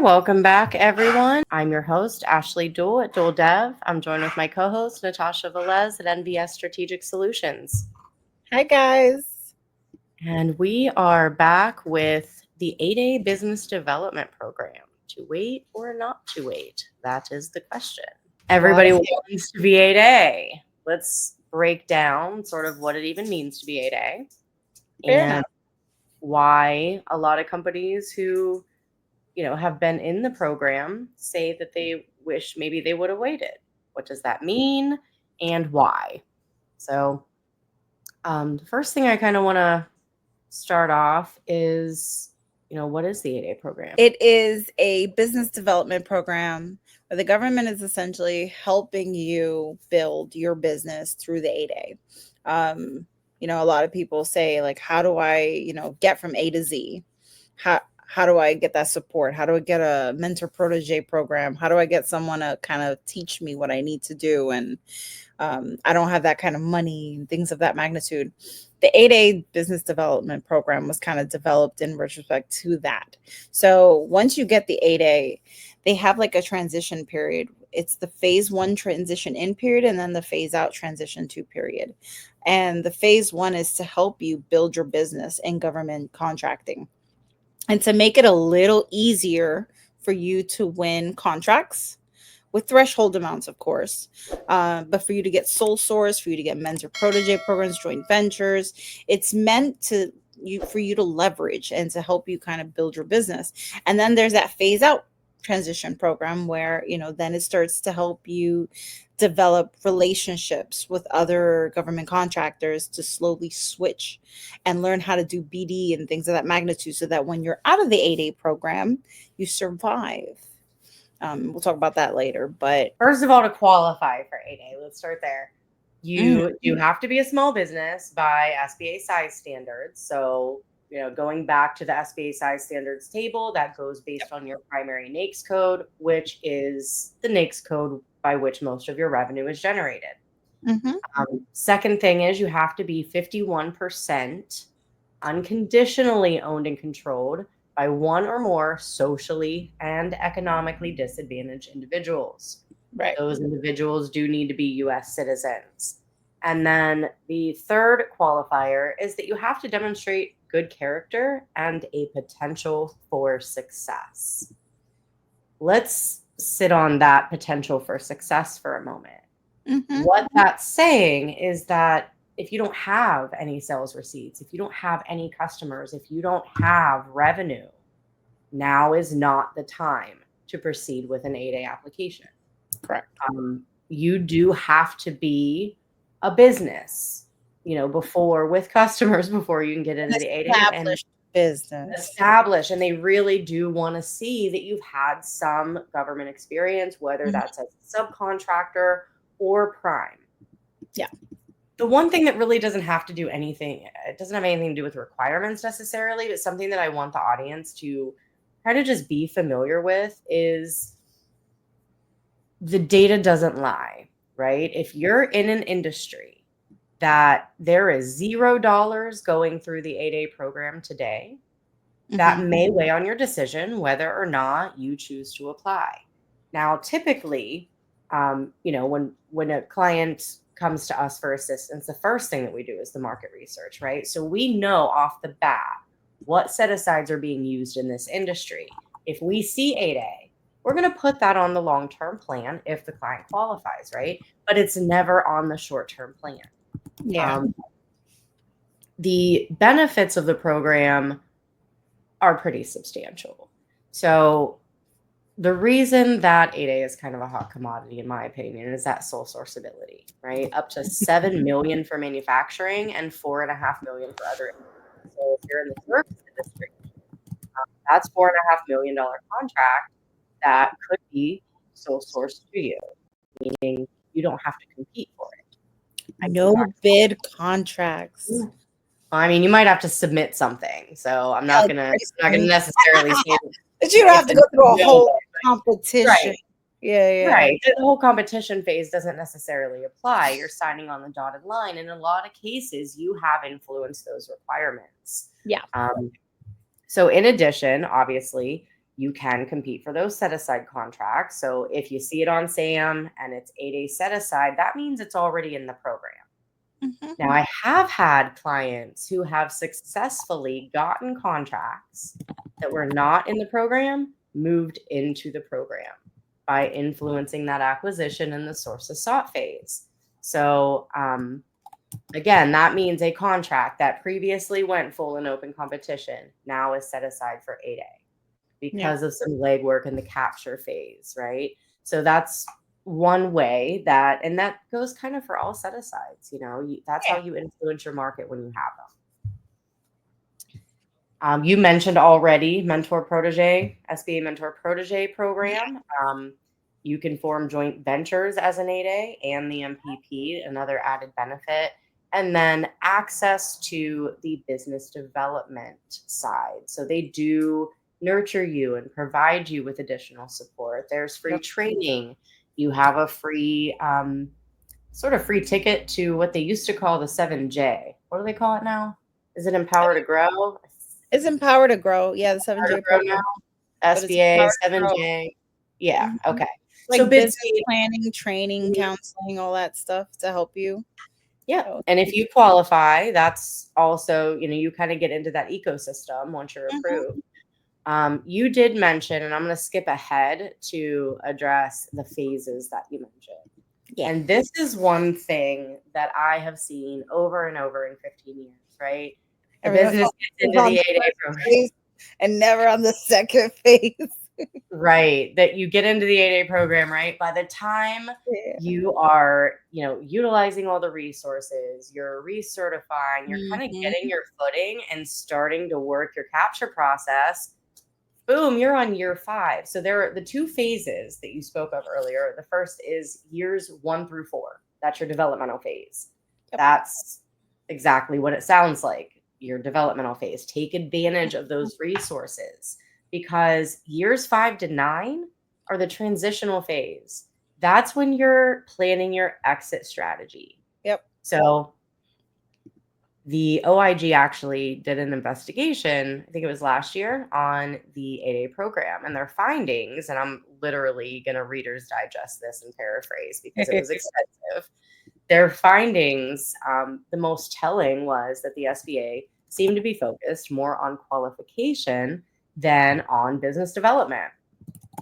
Welcome back, everyone. I'm your host, Ashley Duell at Duell Dev. I'm joined with my co-host, Natasha Velez at NBS Strategic Solutions. Hi, guys. And we are back with the 8A Business Development Program. To wait or not to wait? That is the question. Everybody wants to be 8A. Let's break down sort of what it even means to be 8A and why a lot of companies who have been in the program say that they wish maybe they would have waited. What does that mean and why? So the first thing I kind of want to start off is, what is the 8A program? It is a business development program where the government is essentially helping you build your business through the 8A. A lot of people say, like, how do I, get from A to Z? How do I get that support? How do I get a mentor protege program? How do I get someone to kind of teach me what I need to do? And I don't have that kind of money and things of that magnitude. The 8A business development program was kind of developed in retrospect to that. So once you get the 8A, they have like a transition period. It's the phase 1 transition in period and then the phase out transition to period. And the phase 1 is to help you build your business in government contracting and to make it a little easier for you to win contracts with threshold amounts, of course, but for you to get sole source, for you to get mentor protege programs, joint ventures, it's meant for you to leverage and to help you kind of build your business. And then there's that phase out transition program where, then it starts to help you develop relationships with other government contractors to slowly switch and learn how to do BD and things of that magnitude so that when you're out of the 8A program, you survive. We'll talk about that later. But first of all, to qualify for 8A, let's start there. You have to be a small business by SBA size standards. So, going back to the SBA size standards table, that goes based on your primary NAICS code, which is the NAICS code by which most of your revenue is generated. Second thing is you have to be 51% unconditionally owned and controlled by one or more socially and economically disadvantaged individuals. Right. Those individuals do need to be U.S. citizens. And then the third qualifier is that you have to demonstrate good character and a potential for success. Let's sit on that potential for success for a moment. What that's saying is that if you don't have any sales receipts, if you don't have any customers, if you don't have revenue, now is not the time to proceed with an 8A application. Correct. You do have to be a business, with customers before you can get into the 8A. Established business. Established. And they really do want to see that you've had some government experience, whether that's as a subcontractor or prime. Yeah. The one thing that really doesn't have to do anything, it doesn't have anything to do with requirements necessarily, but something that I want the audience to kind of just be familiar with is the data doesn't lie, right? If you're in an industry that there is $0 going through the 8A program today, that may weigh on your decision whether or not you choose to apply. Now, typically, when a client comes to us for assistance, the first thing that we do is the market research, right? So we know off the bat what set-asides are being used in this industry. If we see 8A, we're going to put that on the long-term plan if the client qualifies, right? But it's never on the short-term plan. Yeah. The benefits of the program are pretty substantial. So the reason that 8A is kind of a hot commodity, in my opinion, is that sole source ability, right? Up to $7 million for manufacturing and $4.5 million for other industries. So if you're in the service industry, that's $4.5 million contract that could be sole source to you, meaning you don't have to compete for it. No bid contracts. I mean, you might have to submit something, so I'm not gonna necessarily say that you don't have to go through a whole competition. Right. Yeah. Right. The whole competition phase doesn't necessarily apply. You're signing on the dotted line. In a lot of cases, you have influenced those requirements. Yeah. So in addition, obviously, you can compete for those set aside contracts. So if you see it on SAM and it's 8A set aside, that means it's already in the program. Mhm. Now, I have had clients who have successfully gotten contracts that were not in the program, moved into the program by influencing that acquisition in the sources sought phase. So, again, that means a contract that previously went full and open competition now is set aside for 8A Yeah. because of some legwork in the capture phase, right? So that's one way that, and that goes kind of for all set asides, that's how Yeah. you influence your market when you have them. You mentioned already mentor protege, SBA mentor protege program. You can form joint ventures as an 8A and the MPP, another added benefit. And then access to the business development side. So they do nurture you and provide you with additional support. There's free Yep. training. You have a free, sort of free ticket to what they used to call the 7J. What do they call it now? Is it Empower to Grow? It's Empower to Grow. Yeah, the Empower to 7J Grow now? program, but it's SBA, Empower to Grow. 7J. Yeah, Mhm. okay. So Like bid business seed. planning, training, Mhm. counseling, all that stuff to help you. Yeah, So, and if you qualify, that's also, you kinda get into that ecosystem once you're mhm. approved. You did mention, and I'm gonna skip ahead to address the phases that you mentioned. Yeah. And this is one thing that I have seen over and over in 15 years, right? The Everyone's business gets always into on the the 8A first program. phase and never on the second phase. Right, that you get into the 8A program, right? By the time Yeah. you are, utilizing all the resources, you're recertifying, you're kinda Mhm. getting your footing and starting to work your capture process, boom, you're on year 5. So there are the 2 phases that you spoke of earlier. The first is years 1 through 4. That's your developmental phase. Yep. That's exactly what it sounds like, your developmental phase. Take advantage of those resources because years 5 to 9 are the transitional phase. That's when you're planning your exit strategy. Yep. So the OIG actually did an investigation, I think it was last year, on the 8A program and their findings. And I'm literally going to Reader's Digest this and paraphrase because it was extensive. Their findings, the most telling was that the SBA seemed to be focused more on qualification than on business development.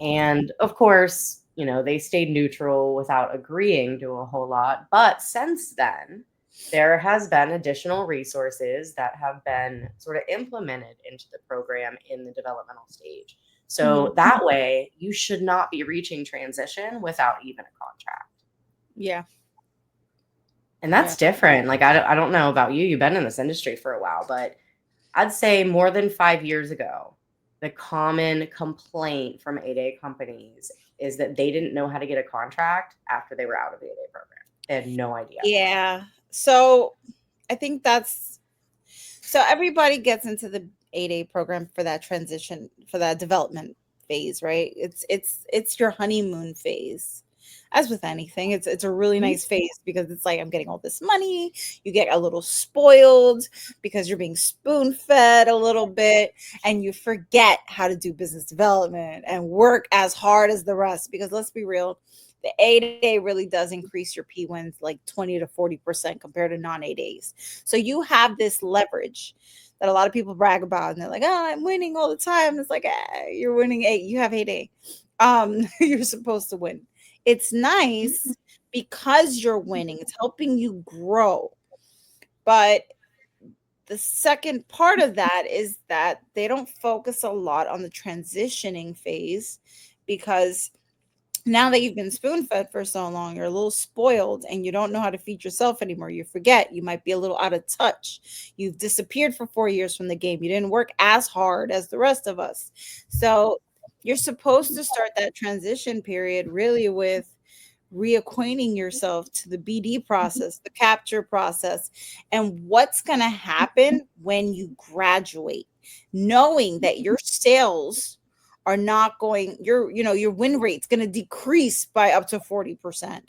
And of course, they stayed neutral without agreeing to a whole lot. But since then, there has been additional resources that have been sort of implemented into the program in the developmental stage. Mhm. So that way, you should not be reaching transition without even a contract. Yeah. And Yeah. that's different. Like, I don't know about you. You've been in this industry for a while, but I'd say more than 5 years ago, the common complaint from 8A companies is that they didn't know how to get a contract after they were out of the 8A program. They had no idea. Yeah. So I think so everybody gets into the 8A program for that transition, for that development phase, right? It's your honeymoon phase. As with anything, it's a really Mhm. nice phase because it's like I'm getting all this money. You get a little spoiled because you're being spoon fed a little bit, and you forget how to do business development and work as hard as the rest. Because let's be real, the 8A really does increase your P wins like 20 to 40% compared to non 8As. So you have this leverage that a lot of people brag about, and they're like, "Oh, I'm winning all the time." It's like, you're winning 8. You have 8A. You're supposed to win. It's nice because you're winning. It's helping you grow. But the second part of that is that they don't focus a lot on the transitioning phase because now that you've been spoon fed for so long, you're a little spoiled and you don't know how to feed yourself anymore. You forget. You might be a little out of touch. You've disappeared for 4 years from the game. You didn't work as hard as the rest of us. So you're supposed to start that transition period really with reacquainting yourself to the BD process, the capture process, and what's going to happen when you graduate, knowing that your sales are not going, your win rate's going to decrease by up to 40%.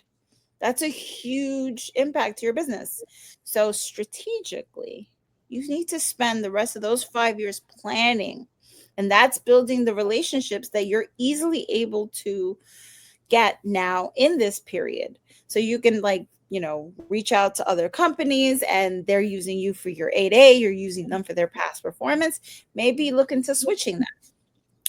That's a huge impact to your business. So strategically, you need to spend the rest of those 5 years planning And that's building the relationships that you're easily able to get now in this period. So you can, like, reach out to other companies and they're using you for your 8A, you're using them for their past performance, maybe look into switching them,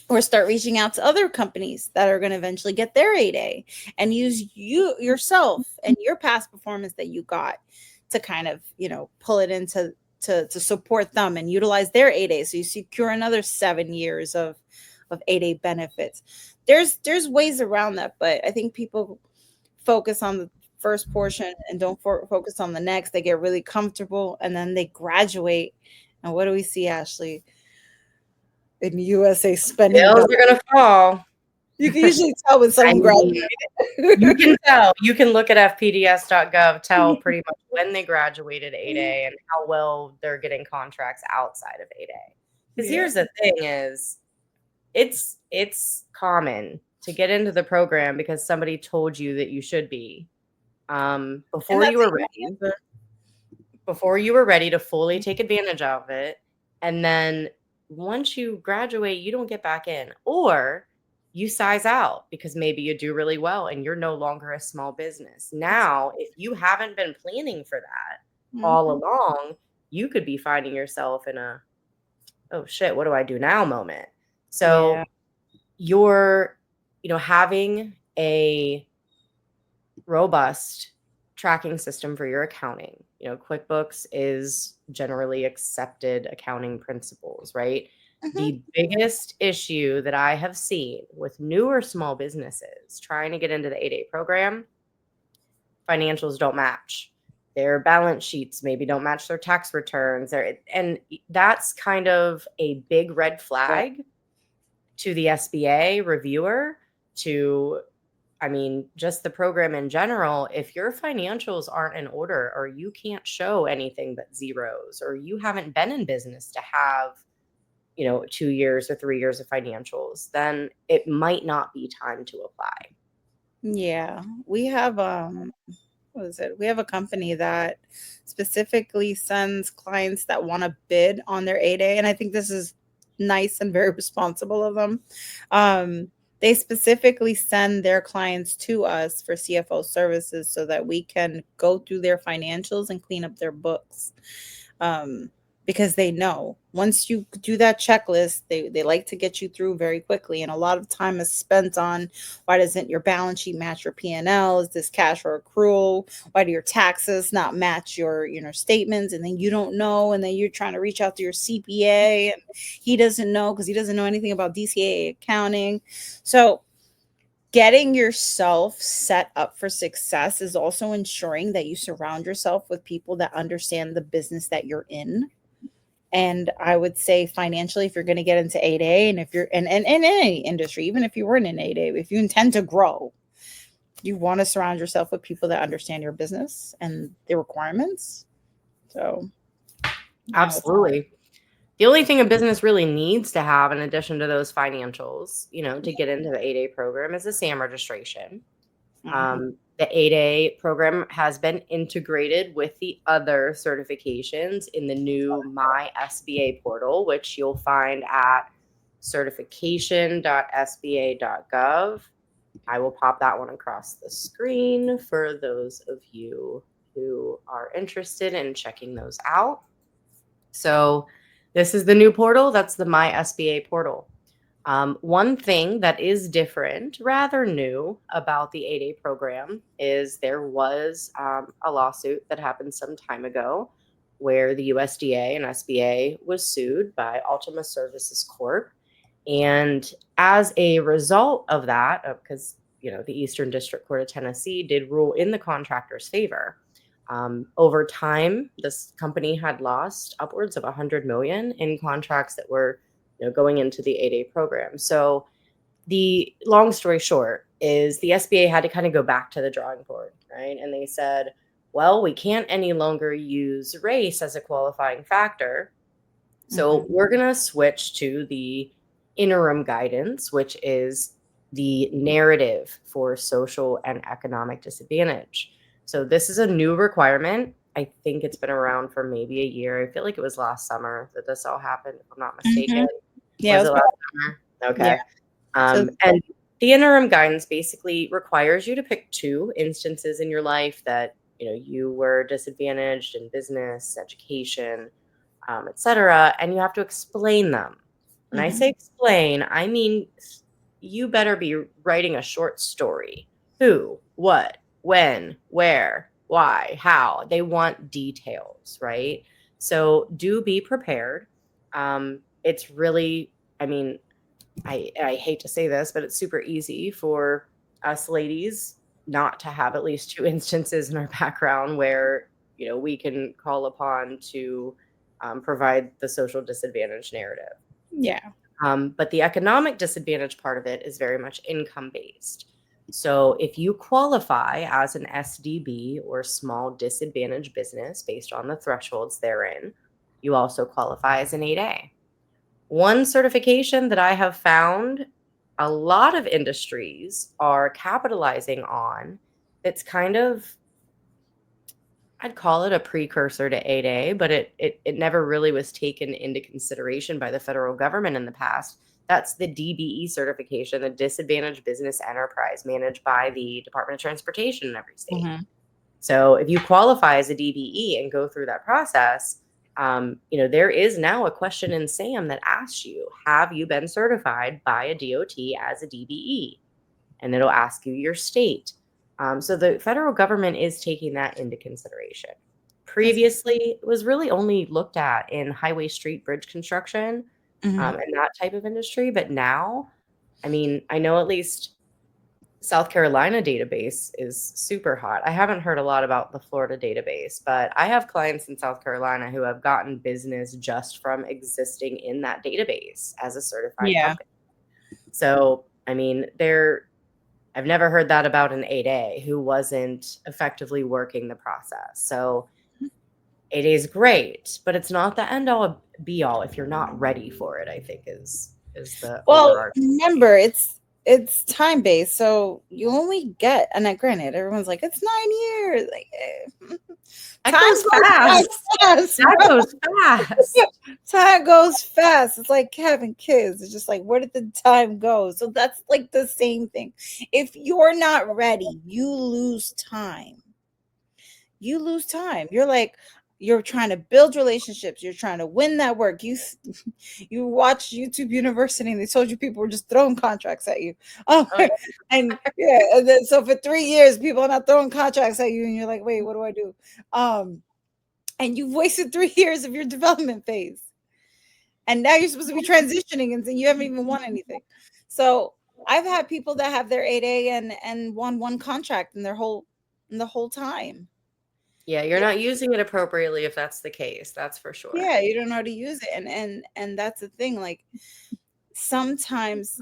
or start reaching out to other companies that are going to eventually get their 8A and use you yourself and your past performance that you got to kind of, pull it into to support them and utilize their 8A. So you secure another 7 years of 8A benefits. There's ways around that, but I think people focus on the first portion and don't focus on the next. They get really comfortable and then they graduate. And what do we see, Ashley? In USA spending Bills are gonna fall. You can usually tell when someone graduated. You can tell. You can look at fpds.gov, tell pretty much when they graduated 8A and how well they're getting contracts outside of 8A. Because here's the thing is, it's common to get into the program because somebody told you that you should be. Before you were ready to fully take advantage of it. And then once you graduate, you don't get back in, or you size out because maybe you do really well and you're no longer a small business. Now, if you haven't been planning for that all along, you could be finding yourself in a, oh shit, what do I do now moment. So you're, having a robust tracking system for your accounting. QuickBooks is generally accepted accounting principles, right? The biggest issue that I have seen with newer small businesses trying to get into the 8A program, financials don't match. Their balance sheets maybe don't match their tax returns. And that's kind of a big red flag to the SBA reviewer, to just the program in general. If your financials aren't in order, or you can't show anything but zeros, or you haven't been in business to have, 2 years or 3 years of financials, then it might not be time to apply. Yeah. We have, what is it? We have a company that specifically sends clients that want to bid on their 8A. And I think this is nice and very responsible of them. They specifically send their clients to us for CFO services so that we can go through their financials and clean up their books. Because they know once you do that checklist, they like to get you through very quickly. And a lot of time is spent on, why doesn't your balance sheet match your P&L? Is this cash or accrual? Why do your taxes not match your statements? And then you don't know. And then you're trying to reach out to your CPA and he doesn't know because he doesn't know anything about DCA accounting. So getting yourself set up for success is also ensuring that you surround yourself with people that understand the business that you're in. And I would say financially, if you're going to get into 8A, and if you're in any industry, even if you were in an 8A, if you intend to grow, you want to surround yourself with people that understand your business and the requirements. So, absolutely. The only thing a business really needs to have, in addition to those financials, to get into the 8A program, is a SAM registration. The 8A program has been integrated with the other certifications in the new My SBA portal, which you'll find at certification.sba.gov. I will pop that one across the screen for those of you who are interested in checking those out. So this is the new portal. That's the My SBA portal. One thing that is different, rather new, about the 8A program is there was a lawsuit that happened some time ago where the USDA and SBA was sued by Ultima Services Corp. And as a result of that, because the Eastern District Court of Tennessee did rule in the contractor's favor, over time, this company had lost upwards of $100 million in contracts that were going into the 8A program. So the long story short is the SBA had to kind of go back to the drawing board, right? And they said, well, we can't any longer use race as a qualifying factor. So we're going to switch to the interim guidance, which is the narrative for social and economic disadvantage. So this is a new requirement. I think it's been around for maybe a year. I feel like it was last summer that this all happened, if I'm not mistaken. Yeah, it Was was it last summer? yeah. Okay. So And the interim guidance basically requires you to pick two instances in your life that you were disadvantaged in business, education, etc., and you have to explain them. When I say mhm. explain, I mean you better be writing a short story. Who, what, when, where, why, how. They want details, right? So do be prepared. It's really, I mean, I hate to say this, but it's super easy for us ladies not to have at least two instances in our background where we can call upon to provide the social disadvantage narrative. Yeah. But the economic disadvantage part of it is very much income based. So if you qualify as an SDB or small disadvantaged business based on the thresholds therein, you also qualify as an 8A. One certification that I have found a lot of industries are capitalizing on, it's kind of, I'd call it a precursor to 8A, but it never really was taken into consideration by the federal government in the past. That's the DBE certification, the Disadvantaged Business Enterprise, managed by the Department of Transportation in every state. Mhm. So if you qualify as a DBE and go through that process, there is now a question in SAM that asks you, have you been certified by a DOT as a DBE? And it'll ask you your state. So the federal government is taking that into consideration. That's Previously, it was really only looked at in highway, street, bridge construction, mhm. and that type of industry. But now, I mean, I know at least South Carolina database is super hot. I haven't heard a lot about the Florida database, but I have clients in South Carolina who have gotten business just from existing in that database as a certified Yeah. company. So, I mean, I've never heard that about an 8A who wasn't effectively working the process. So, 8A is great, but it's not the end all be all if you're not ready for it, I think is the Well, overarching thing. remember, it's time based, so you only get, and then granted, everyone's like, it's 9 years. Like, That time goes goes by fast. fast, That bro. goes fast. Time goes fast. It's like having kids. It's just like, where did the time go? So that's like the same thing. If you're not ready, you lose time. You lose time. You're trying to build relationships. You're trying to win that work. You watch YouTube University and they told you people were just throwing contracts at you. Oh, Oh, and yeah, and then so for 3 years, people are not throwing contracts at you, and you're like, wait, what do I do? And you've wasted 3 years of your development phase. And now you're supposed to be transitioning and you haven't even won anything. So I've had people that have their 8A and won one contract in the whole time. yeah, you're not using it appropriately if that's the case. That's for sure. Yeah, you don't know how to use it. And that's the thing. Like sometimes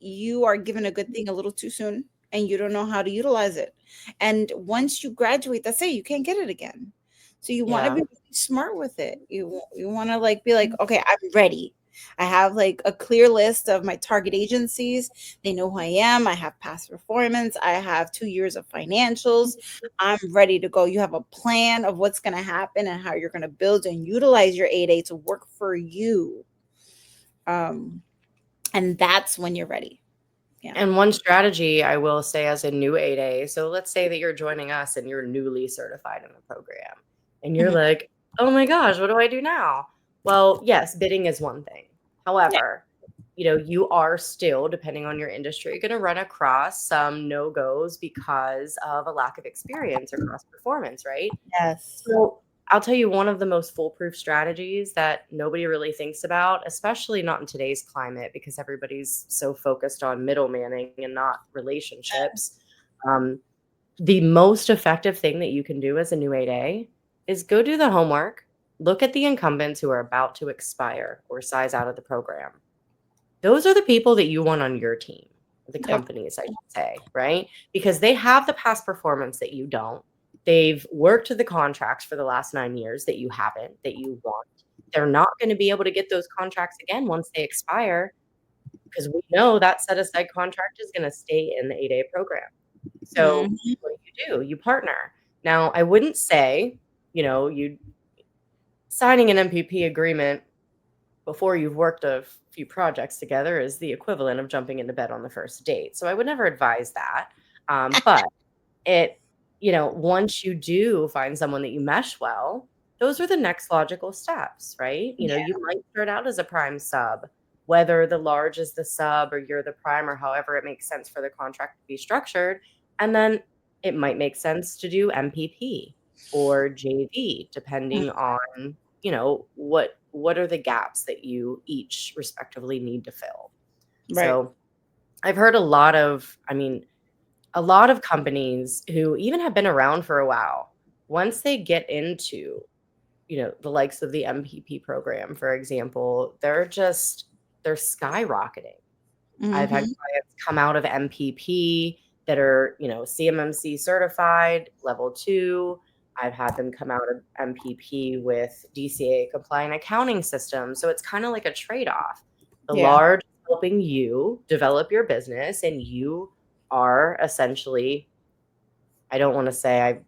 you are given a good thing a little too soon and you don't know how to utilize it. And once you graduate, that's it, you can't get it again. So you want to Yeah. be really smart with it. You want to like be like, okay, I'm ready. I have like a clear list of my target agencies. They know who I am. I have past performance. I have 2 years of financials. I'm ready to go. You have a plan of what's going to happen and how you're going to build and utilize your 8A to work for you. Um, and that's when you're ready. Yeah. And one strategy I will say as a new 8A, so let's say that you're joining us and you're newly certified in the program and you're Mhm. like, oh my gosh, what do I do now? Well, yes, bidding is one thing. Yeah. However, you are still, depending on your industry, going to run across some no-goes because of a lack of experience or cross performance, right? Yes. So I'll tell you one of the most foolproof strategies that nobody really thinks about, especially not in today's climate because everybody's so focused on middlemaning and not relationships. Um, the most effective thing that you can do as a new 8A is go do the homework, look at the incumbents who are about to expire or size out of the program. Those are the people that you want on your team, the Yep. companies, I should say, right? Because they have the past performance that you don't. They've worked the contracts for the last 9 years that you haven't, that you want. They're not going to be able to get those contracts again once they expire because we know that set aside contract is going to stay in the 8A program. So Mhm. what do? You partner. Now, I wouldn't say, you signing an MPP agreement before you've worked a few projects together is the equivalent of jumping into bed on the first date. So I would never advise that. But it, once you do find someone that you mesh well, those are the next logical steps, right? Yeah. You might start out as a prime sub, whether the large is the sub or you're the prime, or however it makes sense for the contract to be structured. And then it might make sense to do MPP or JV, depending on, what are the gaps that you each respectively need to fill. Right. So I've heard a lot of companies who even have been around for a while, once they get into, the likes of the MPP program, for example, they're skyrocketing. I've had Mm-hmm. clients come out of MPP that are, CMMC certified, level 2. I've had them come out of MPP with DCA compliant accounting systems. So it's kind of like a trade-off. The Yeah. large is helping you develop your business, and you are essentially, I don't want to say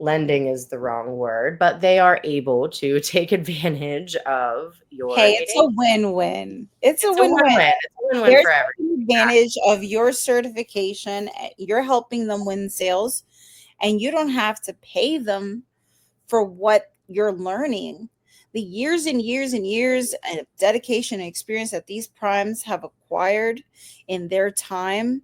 lending is the wrong word, but they are able to take advantage of your Hey, it's 8A. a win-win. It's a It's a win-win. win-win. It's a win-win They're for everyone. taking advantage of your certification. You're helping them win sales, and you don't have to pay them for what you're learning. The years and years and years of dedication and experience that these primes have acquired in their time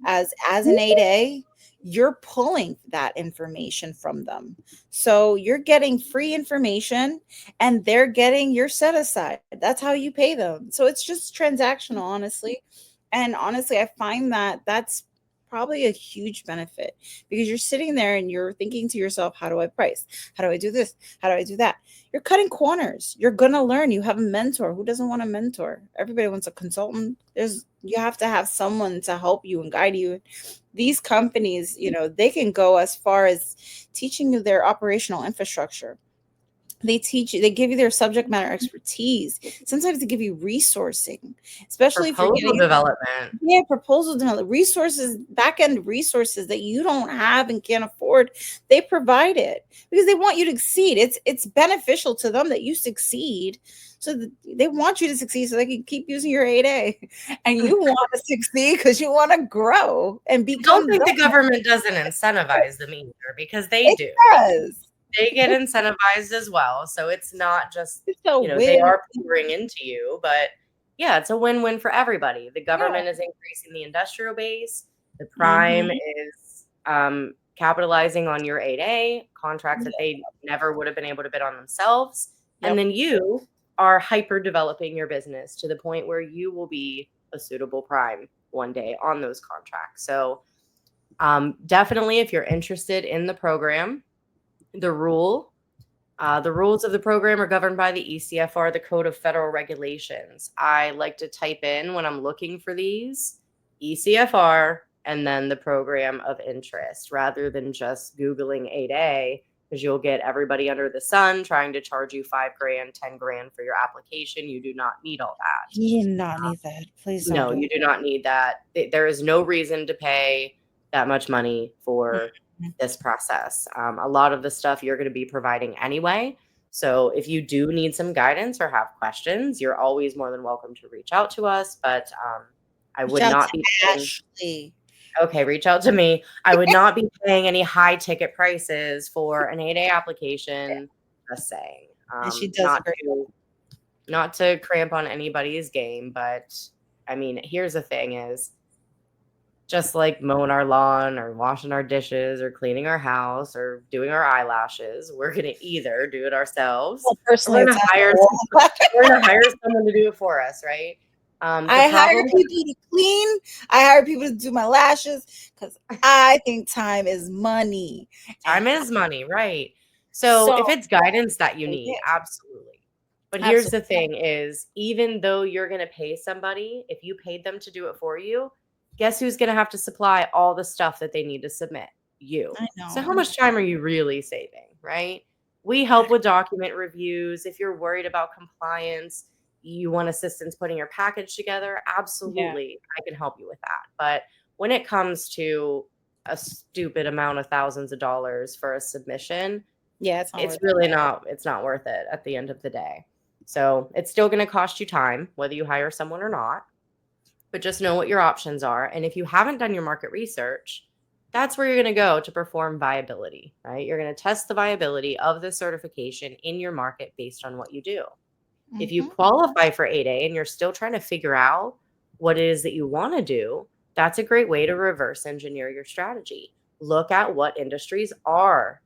as an 8A, you're pulling that information from them. So you're getting free information and they're getting your set aside. That's how you pay them. So it's just transactional, honestly. And honestly, I find that that's probably a huge benefit because you're sitting there and you're thinking to yourself, how do I price? How do I do this? How do I do that? You're cutting corners. You're going to learn. You have a mentor. Who doesn't want a mentor? Everybody wants a consultant. You have to have someone to help you and guide you. These companies, they can go as far as teaching you their operational infrastructure. They give you their subject matter expertise. Sometimes they give you resourcing, especially if you're Proposal getting development. proposal development, resources, back end resources that you don't have and can't afford. They provide it because they want you to succeed. It's beneficial to them that you succeed. So they want you to succeed so they can keep using your 8A. And you want to succeed because you want to grow and I become don't think the better. government doesn't incentivize them either, because they It do. does. They get incentivized as well. So it's not just, It's a they win. are pouring into you, but yeah, it's a win-win for everybody. The Yeah. government is increasing the industrial base. The prime is capitalizing on your 8A contracts that they never would have been able to bid on themselves. Yep. And then you are hyper developing your business to the point where you will be a suitable prime one day on those contracts. So definitely, if you're interested in the program, the rules of the program are governed by the ECFR, the Code of Federal Regulations. I like to type in, when I'm looking for these, ECFR and then the program of interest, rather than just Googling 8A, because you'll get everybody under the sun trying to charge you $5,000, $10,000 for your application. You do not need all that. You do not need that. Please don't. No, you do not need that. There is no reason to pay that much money for this process. A lot of the stuff you're going to be providing anyway. So if you do need some guidance or have questions, you're always more than welcome to reach out to us. But I would not be paying, Ashley. okay, reach out to me. I would not be paying any high ticket prices for an 8A application. Just saying. And she does great. Not to cramp on anybody's game, but I mean, here's the thing is, just like mowing our lawn or washing our dishes or cleaning our house or doing our eyelashes, we're going to either do it ourselves, Well, or personally, we're going to hire someone to do it for us, right? I hire people to clean. I hire people to do my lashes because I think time is money. Time is money, right? So if it's guidance that you need, absolutely. But here's the thing is, even though you're going to pay somebody, if you paid them to do it for you, guess who's going to have to supply all the stuff that they need to submit? You. I know. So how much time are you really saving, right? We help with document reviews. If you're worried about compliance, you want assistance putting your package together, absolutely, I can help you with that. But when it comes to a stupid amount of thousands of dollars for a submission, Yeah, it's really not, it's not worth it at the end of the day. So it's still going to cost you time, whether you hire someone or not, but just know what your options are. And if you haven't done your market research, that's where you're going to go to perform viability, right? You're going to test the viability of the certification in your market based on what you do. If you qualify for 8A and you're still trying to figure out what it is that you want to do, that's a great way to reverse engineer your strategy. Look at what industries are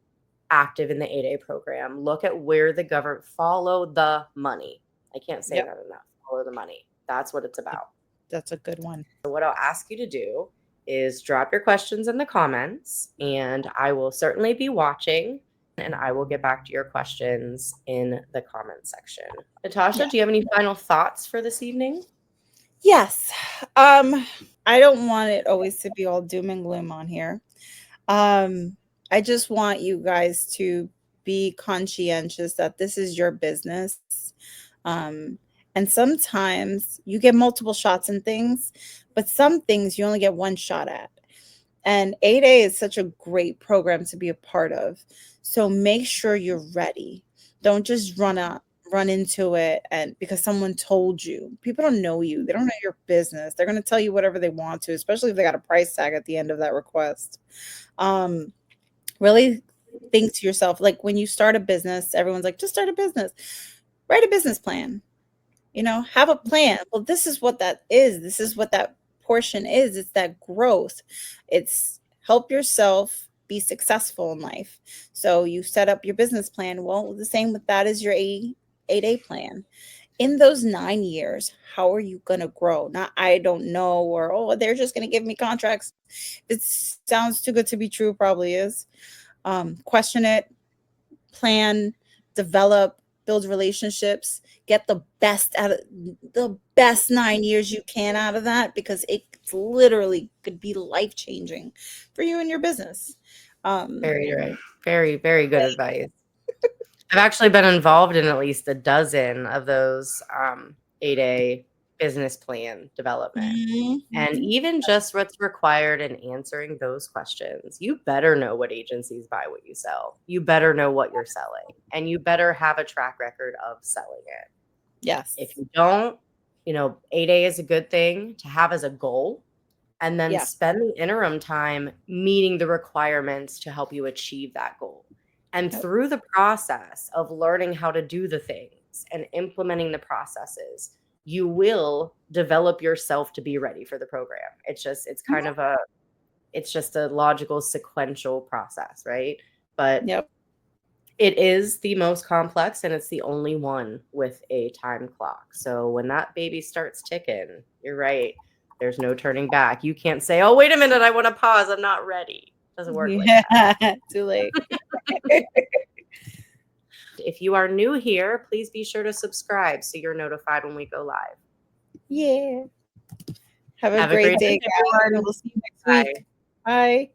active in the 8A program. Look at where the government, follow the money. I can't say that enough. Follow the money. That's what it's about. That's a good one. So what I'll ask you to do is drop your questions in the comments, and I will certainly be watching, and I will get back to your questions in the comment section. Natasha, do you have any final thoughts for this evening? Yes. I don't want it always to be all doom and gloom on here. I just want you guys to be conscientious that this is your business. And sometimes you get multiple shots in things, but some things you only get one shot at. And 8A is such a great program to be a part of. So make sure you're ready. Don't just run into it and because someone told you. People don't know you. They don't know your business. They're going to tell you whatever they want to, especially if they got a price tag at the end of that request. Really think to yourself, like when you start a business, everyone's like, just start a business. Write a business plan. Have a plan. Well, this is what that is. This is what that portion is. It's that growth. It's help yourself be successful in life. So you set up your business plan. Well, the same with that is your 8A plan. In those 9 years, how are you going to grow? Not, I don't know, or, oh, they're just going to give me contracts. It sounds too good to be true, probably is. Question it, plan, develop, build relationships, get the best out of the best 9 years you can out of that, because it literally could be life-changing for you and your business. Very right. Very, very good advice. I've actually been involved in at least a dozen of those 8A business plan development. And even just what's required in answering those questions, you better know what agencies buy what you sell. You better know what you're selling, and you better have a track record of selling it. Yes. If you don't, 8A is a good thing to have as a goal, and then spend the interim time meeting the requirements to help you achieve that goal. And through the process of learning how to do the things and implementing the processes, you will develop yourself to be ready for the program. It's just a logical sequential process, right? But it is the most complex, and it's the only one with a time clock. So when that baby starts ticking, you're right. There's no turning back. You can't say, oh, wait a minute, I want to pause. I'm not ready. It doesn't work like that. Too late. If you are new here, please be sure to subscribe so you're notified when we go live. Yeah. Have a great day, everyone. We'll see you next week. Bye.